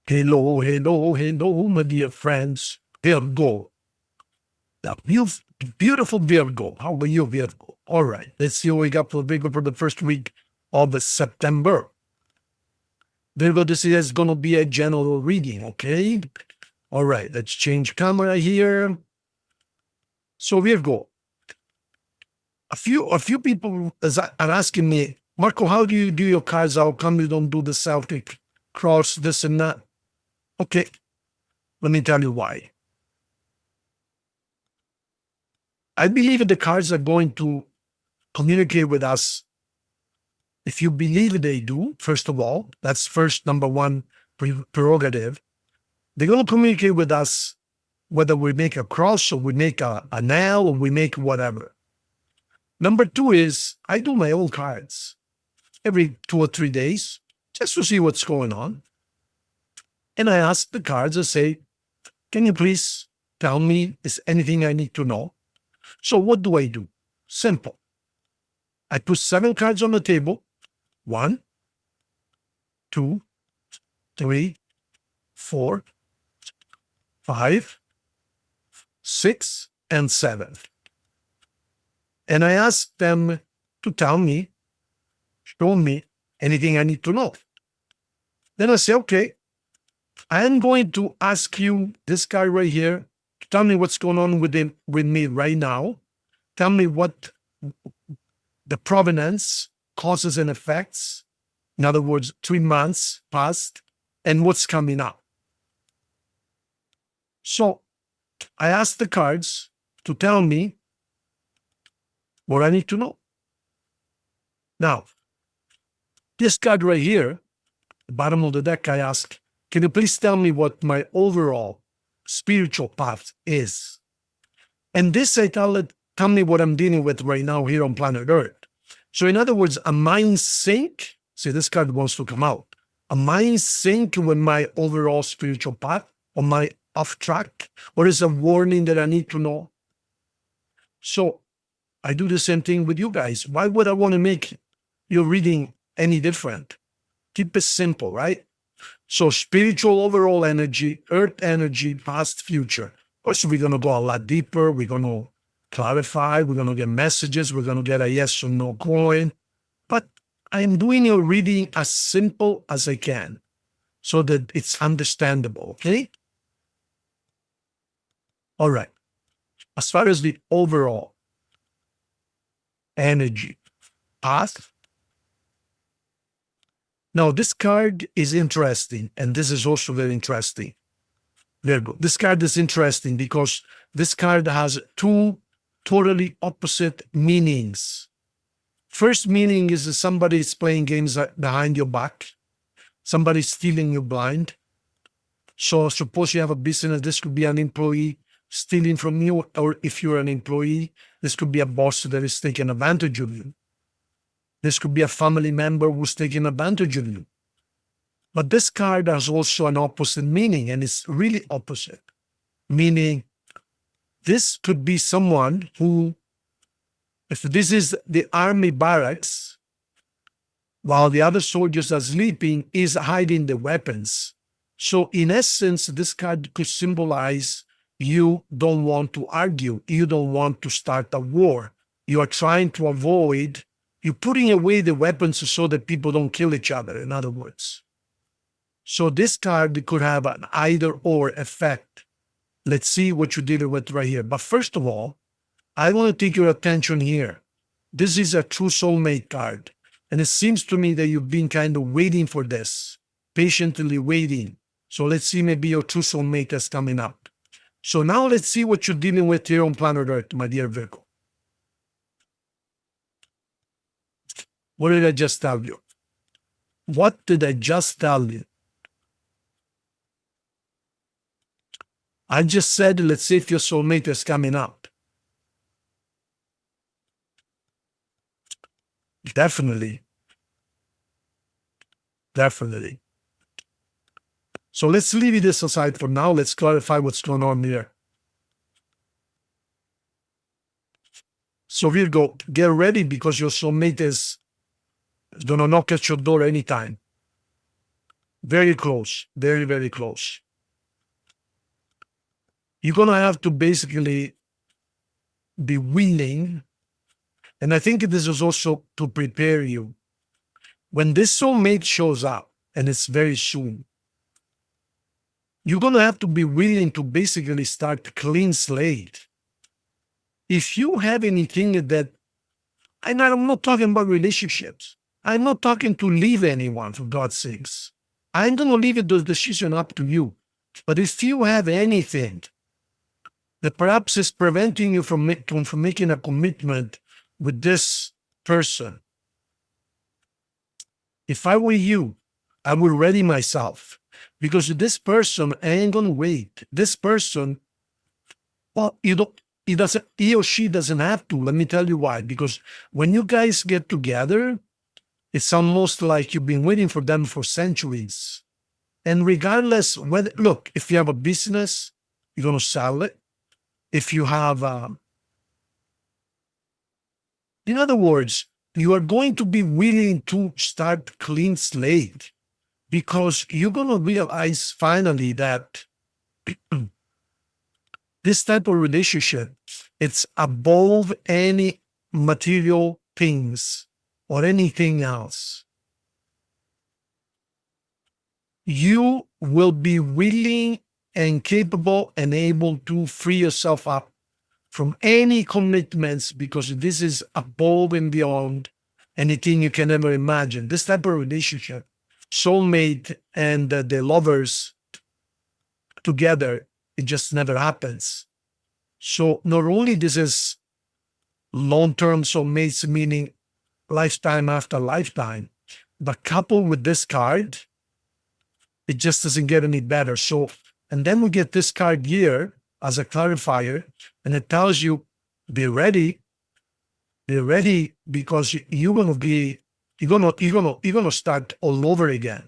Hello, hello, hello, my dear friends. Virgo. The beautiful Virgo. How are you, Virgo? All right, let's see what we got for Virgo for the first week of September. Virgo, this is going to be a general reading, okay? All right, let's change camera here. So, Virgo, a few people are asking me, Marco, how do you do your cards? How come you don't do the Celtic cross, this and that? Okay, let me tell you why. I believe the cards are going to communicate with us. If you believe they do, first of all, that's first number one prerogative. They're going to communicate with us whether we make a cross or we make a nail or we make whatever. Number two is I do my own cards every 2 or 3 days just to see what's going on. And I ask the cards, I say, can you please tell me, is anything I need to know? So what do I do? Simple. I put 7 cards on the table. 1, 2, 3, 4, 5, 6, and 7. And I ask them to tell me, show me anything I need to know. Then I say, okay, I am going to ask you, this guy right here, to tell me what's going on with me right now. Tell me what the provenance, causes and effects. In other words, 3 months past, and what's coming up. So I asked the cards to tell me what I need to know. Now, this card right here, the bottom of the deck, I ask, can you please tell me what my overall spiritual path is? And this I tell me what I'm dealing with right now here on planet Earth. So in other words, a mind sync, see this card wants to come out, a mind sync with my overall spiritual path, or my off track, or is a warning that I need to know? So I do the same thing with you guys. Why would I want to make your reading any different? Keep it simple, right? So spiritual overall energy, earth energy, past, future. Of course, we're going to go a lot deeper. We're going to clarify. We're going to get messages. We're going to get a yes or no coin. But I'm doing your reading as simple as I can so that it's understandable, okay? All right. As far as the overall energy path, now this card is interesting, and this is also very interesting. Virgo, this card is interesting because this card has 2 totally opposite meanings. First meaning is that somebody is playing games behind your back. Somebody's stealing you blind. So suppose you have a business, this could be an employee stealing from you, or if you're an employee, this could be a boss that is taking advantage of you. This could be a family member who's taking advantage of you. But this card has also an opposite meaning, and it's really opposite. Meaning, this could be someone who, if this is the army barracks, while the other soldiers are sleeping, is hiding the weapons. So in essence, this card could symbolize you don't want to argue. You don't want to start a war. You are trying to avoid, you're putting away the weapons so that people don't kill each other, in other words. So this card could have an either or effect. Let's see what you're dealing with right here. But first of all, I want to take your attention here. This is a true soulmate card. And it seems to me that you've been kind of waiting for this, patiently waiting. So let's see, maybe your true soulmate is coming up. So now let's see what you're dealing with here on planet Earth, my dear Virgo. What did I just tell you? What did I just tell you? I just said, let's see if your soulmate is coming up. Definitely. Definitely. So let's leave this aside for now. Let's clarify what's going on here. So Virgo, get ready because your soulmate is going to knock at your door anytime. Very close. Very, very close. You're going to have to basically be willing. And I think this is also to prepare you. When this soulmate shows up, and it's very soon, you're going to have to be willing to basically start a clean slate. If you have anything that, and I'm not talking about relationships, I'm not talking to leave anyone, for God's sakes. I'm going to leave the decision up to you. But if you have anything that perhaps is preventing you from making a commitment with this person, if I were you, I would ready myself, because this person ain't gonna wait. This person, well, he or she doesn't have to. Let me tell you why. Because when you guys get together, it's almost like you've been waiting for them for centuries. And regardless whether, look, if you have a business, you're gonna sell it. If you have, in other words, you are going to be willing to start clean slate, because you're going to realize finally that this type of relationship, it's above any material things or anything else. You will be willing and capable and able to free yourself up from any commitments, because this is above and beyond anything you can ever imagine. This type of relationship, soulmate and the lovers together, it just never happens. So not only this is long-term soulmates, meaning lifetime after lifetime, but coupled with this card, it just doesn't get any better. So, and then we get this card here as a clarifier, and it tells you, be ready, because you're gonna start all over again.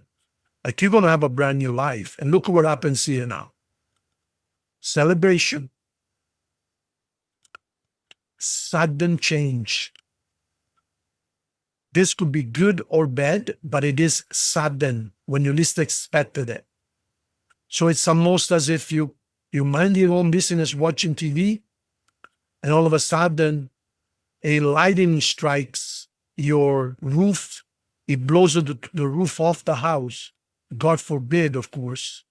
Like you're gonna have a brand new life. And look what happens here now. Celebration, sudden change. This could be good or bad, but it is sudden when you least expected it. So it's almost as if you mind your own business watching TV, and all of a sudden a lightning strikes your roof. It blows the roof off the house. God forbid, of course.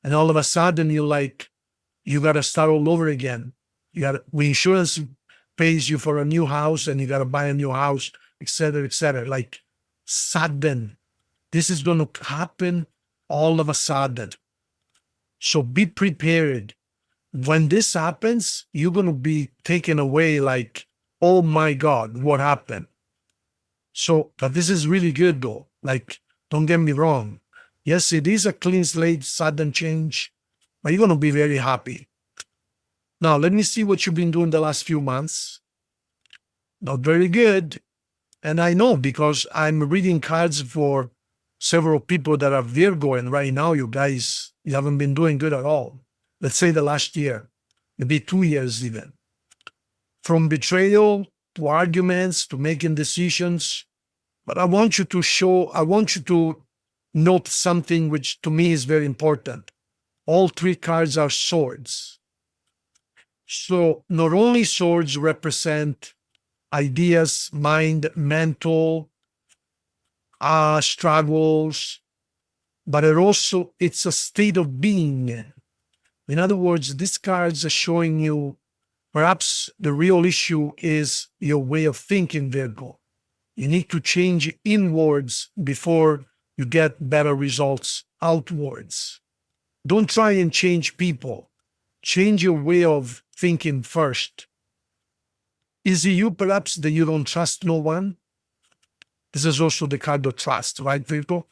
And all of a sudden you got to start all over again. Insurance pays you for a new house, and you got to buy a new house, etc., etc. Like sudden. This is going to happen all of a sudden. So be prepared. When this happens, you're going to be taken away like, oh my God, what happened? So, but this is really good though. Like, don't get me wrong. Yes, it is a clean slate, sudden change, but you're going to be very happy. Now, let me see what you've been doing the last few months. Not very good. And I know, because I'm reading cards for several people that are Virgo, and right now you guys, you haven't been doing good at all. Let's say the last year, maybe 2 years even. From betrayal to arguments to making decisions. But I want you to note something which to me is very important. All three cards are swords. So not only swords represent ideas, mind, mental struggles, but it's a state of being. In other words, these cards are showing you perhaps the real issue is your way of thinking, Virgo. You need to change inwards before you get better results outwards. Don't try and change people. Change your way of thinking first. Is it you perhaps that you don't trust no one? This is also the card of trust, right, Virgo?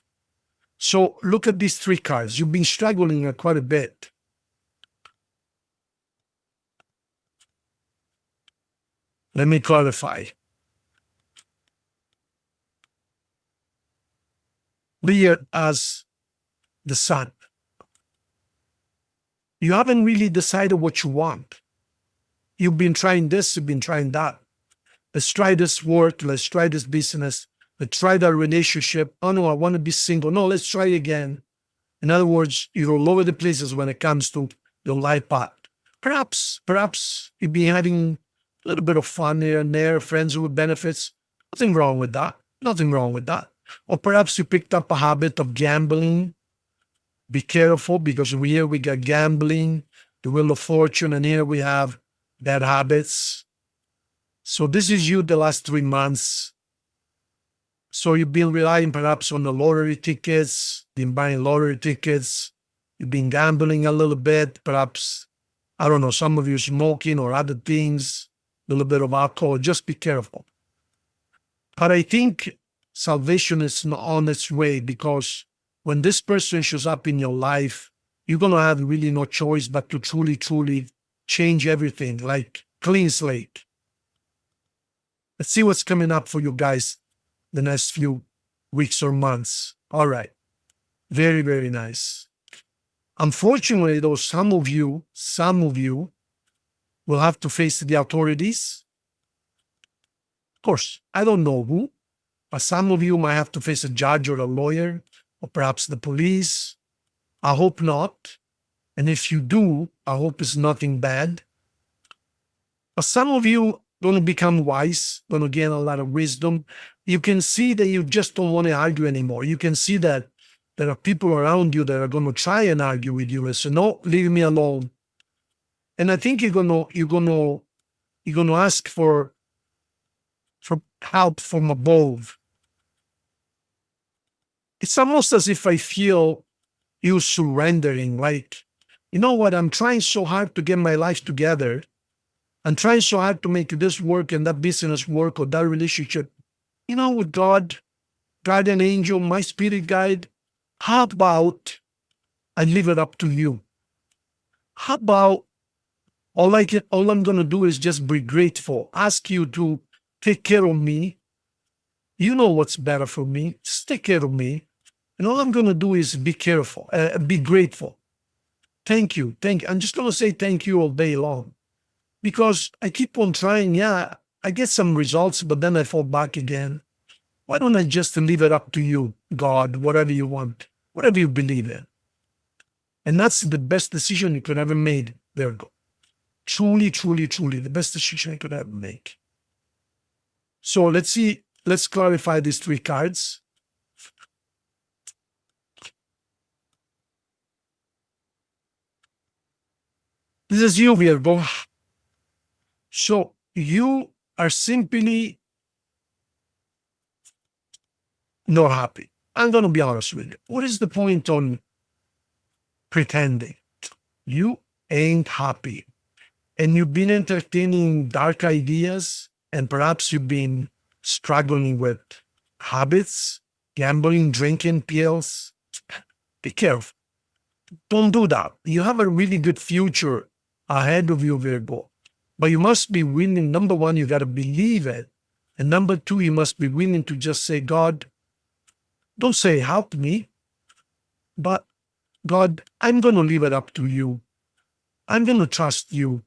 So look at these three cards. You've been struggling quite a bit. Let me clarify. Here as the sun. You haven't really decided what you want. You've been trying this, you've been trying that. Let's try this work, let's try this business, let's try that relationship. Oh no, I want to be single. No, let's try again. In other words, you're all over the places when it comes to your life path. Perhaps you've been having a little bit of fun here and there, friends with benefits. Nothing wrong with that. Nothing wrong with that. Or perhaps you picked up a habit of gambling. Be careful, because here we got gambling, the Wheel of Fortune, and here we have bad habits. So this is you the last 3 months. So you've been relying perhaps on the lottery tickets, been buying lottery tickets, you've been gambling a little bit, perhaps, I don't know, some of you smoking or other things, a little bit of alcohol. Just be careful. But I think salvation is on its way, because when this person shows up in your life, you're going to have really no choice but to truly, truly change everything, like clean slate. Let's see what's coming up for you guys the next few weeks or months. All right. Very, very nice. Unfortunately, though, some of you will have to face the authorities. Of course, I don't know who, but some of you might have to face a judge or a lawyer, or perhaps the police. I hope not. And if you do, I hope it's nothing bad. But some of you going to become wise, going to gain a lot of wisdom. You can see that you just don't want to argue anymore. You can see that there are people around you that are going to try and argue with you and say, no, leave me alone. And I think you're gonna ask for help from above. It's almost as if I feel you surrendering, like, you know what, I'm trying so hard to get my life together. I'm trying so hard to make this work and that business work or that relationship. You know, with God, guardian angel, my spirit guide, how about I leave it up to you? How about all I'm going to do is just be grateful, ask you to take care of me. You know what's better for me. Just take care of me. And all I'm going to do is be careful, be grateful. Thank you. I'm just going to say thank you all day long, because I keep on trying. Yeah, I get some results, but then I fall back again. Why don't I just leave it up to you, God, whatever you want, whatever you believe in? And that's the best decision you could ever made, Virgo. Truly, truly, truly, the best decision I could ever make. So let's see. Let's clarify these 3 cards. This is you, Virgo. So you are simply not happy. I'm going to be honest with you. What is the point on pretending? You ain't happy. And you've been entertaining dark ideas, and perhaps you've been struggling with habits, gambling, drinking pills. Be careful. Don't do that. You have a really good future ahead of you, Virgo. But you must be willing, number one, you got to believe it. And number 2, you must be willing to just say, God, don't say help me, but God, I'm going to leave it up to you. I'm going to trust you.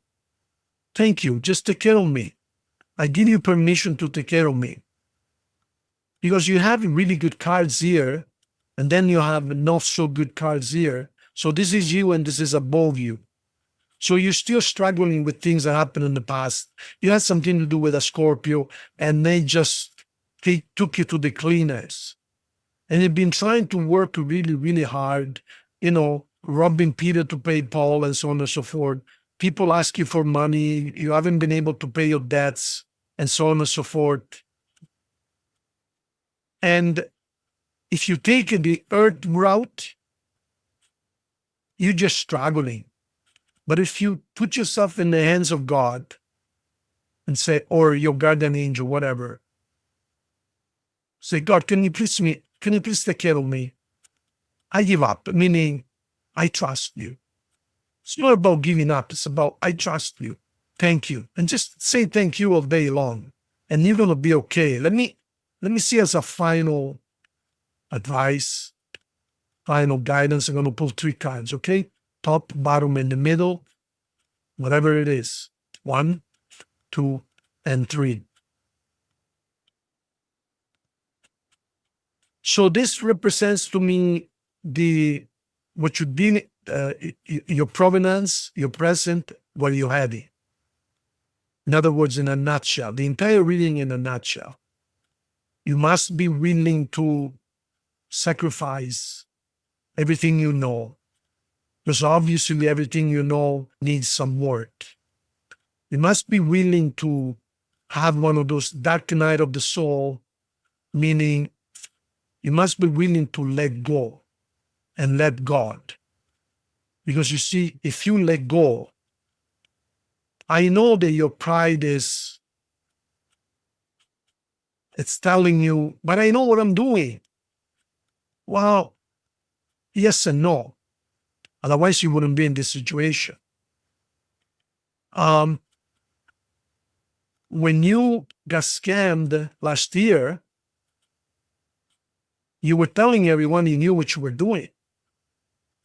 Thank you. Just take care of me. I give you permission to take care of me. Because you have really good cards here, and then you have not so good cards here. So this is you and this is above you. So you're still struggling with things that happened in the past. You had something to do with a Scorpio, and they just took you to the cleaners. And you've been trying to work really, really hard, robbing Peter to pay Paul and so on and so forth. People ask you for money. You haven't been able to pay your debts and so on and so forth. And if you take the earth route, you're just struggling. But if you put yourself in the hands of God and say, or your guardian angel, whatever, say, God, can you please take care of me? I give up, meaning I trust you. It's not about giving up. It's about, I trust you. Thank you. And just say thank you all day long. And you're going to be okay. Let me see as a final advice, final guidance. I'm going to pull 3 cards, okay? Top, bottom, in the middle, whatever it is. 1, 2, and 3. So this represents to me the what should be your provenance, your present, where you're heading. In other words, in a nutshell, the entire reading in a nutshell. You must be willing to sacrifice everything you know, because obviously everything you know needs some work. You must be willing to have one of those dark night of the soul, meaning you must be willing to let go and let God. Because you see, if you let go, I know that your pride it's telling you, but I know what I'm doing. Well, yes and no. Otherwise, you wouldn't be in this situation. When you got scammed last year, you were telling everyone you knew what you were doing.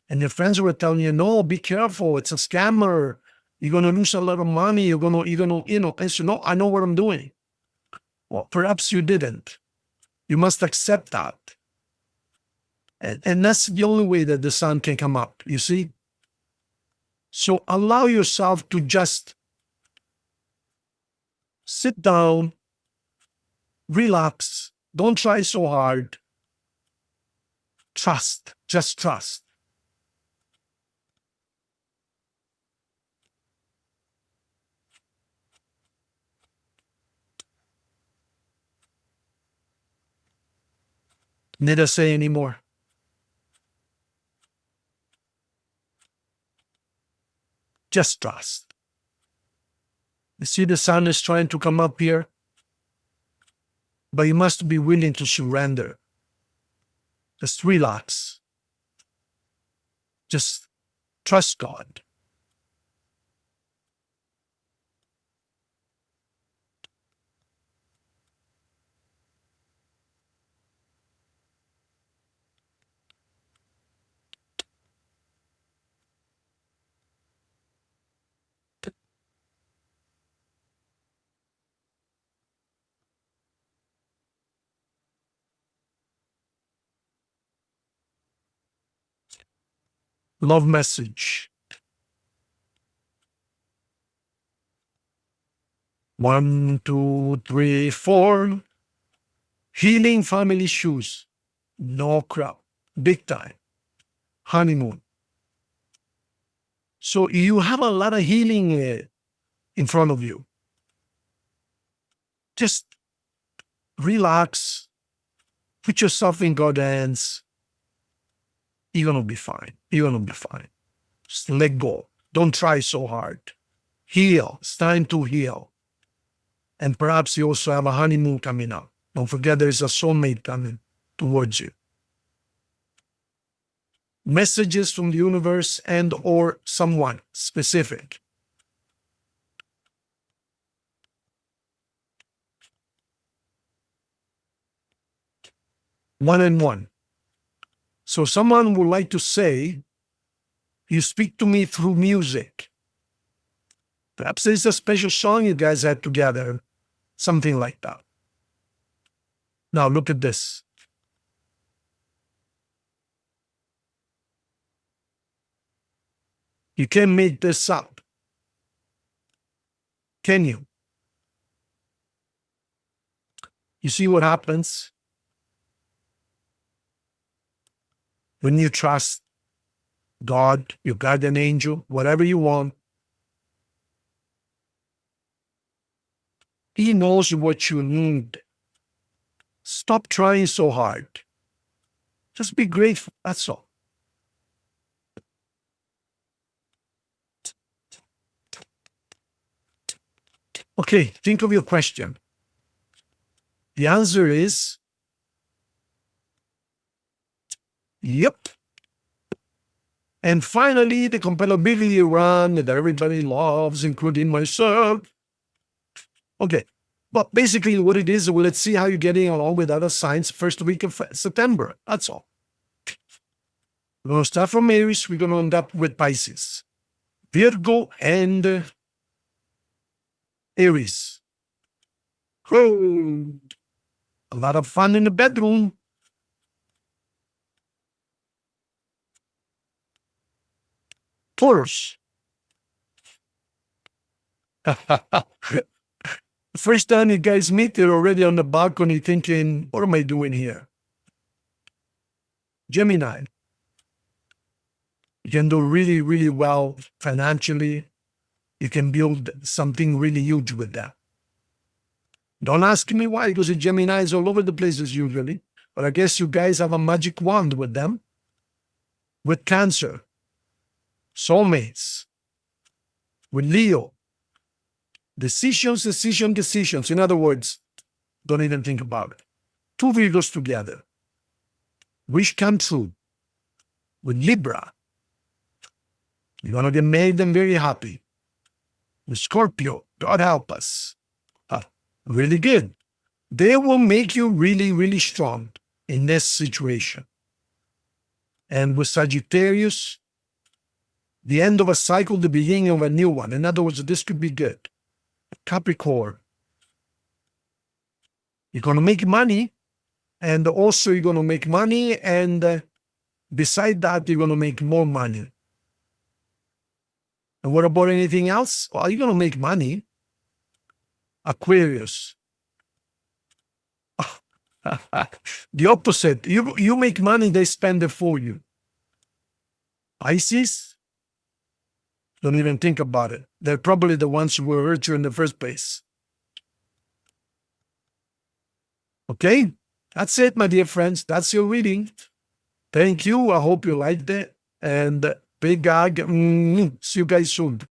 And your friends were telling you, no, be careful. It's a scammer. You're going to lose a lot of money. You're going to, and so, no, I know what I'm doing. Well, perhaps you didn't. You must accept that. And that's the only way that the sun can come up, you see? So allow yourself to just sit down, relax, don't try so hard. Trust, just trust. Need I say anymore? Just trust. You see, the sun is trying to come up here, but you must be willing to surrender. Just relax. Just trust God. Love message. 1, 2, 3, 4. Healing family issues. No crap. Big time. Honeymoon. So you have a lot of healing in front of you. Just relax. Put yourself in God's hands. You're going to be fine. You're going to be fine. Just let go. Don't try so hard. Heal. It's time to heal. And perhaps you also have a honeymoon coming up. Don't forget there's a soulmate coming towards you. Messages from the universe and or someone specific. One and one. So someone would like to say, you speak to me through music. Perhaps there's a special song you guys had together. Something like that. Now look at this. You can't make this up. Can you? You see what happens when you trust God, your guardian angel, whatever you want. He knows what you need. Stop trying so hard. Just be grateful. That's all. Okay, think of your question. The answer is yep. And finally, the compatibility run that everybody loves, including myself. Okay, but basically what it is, well, let's see how you're getting along with other signs first week of September. That's all. We're going to start from Aries. We're going to end up with Pisces. Virgo and Aries. Oh, a lot of fun in the bedroom. Taurus. First time you guys meet, you're already on the balcony thinking, what am I doing here? Gemini. You can do really, really well financially. You can build something really huge with that. Don't ask me why, because the Gemini is all over the places usually. But I guess you guys have a magic wand with them. With Cancer. Soulmates. With Leo. Decisions. In other words, don't even think about it. Two Virgos together. Wish come true. With Libra. You're going to get made them very happy. With Scorpio. God help us. Really good. They will make you really, really strong in this situation. And with Sagittarius, the end of a cycle, the beginning of a new one. In other words, this could be good. Capricorn. You're going to make money, and also you're going to make money, and beside that, you're going to make more money. And what about anything else? Well, you're going to make money. Aquarius. The opposite. You make money, they spend it for you. Pisces? Don't even think about it. They're probably the ones who were hurt you in the first place. Okay? That's it, my dear friends. That's your reading. Thank you. I hope you liked it. And big hug. See you guys soon.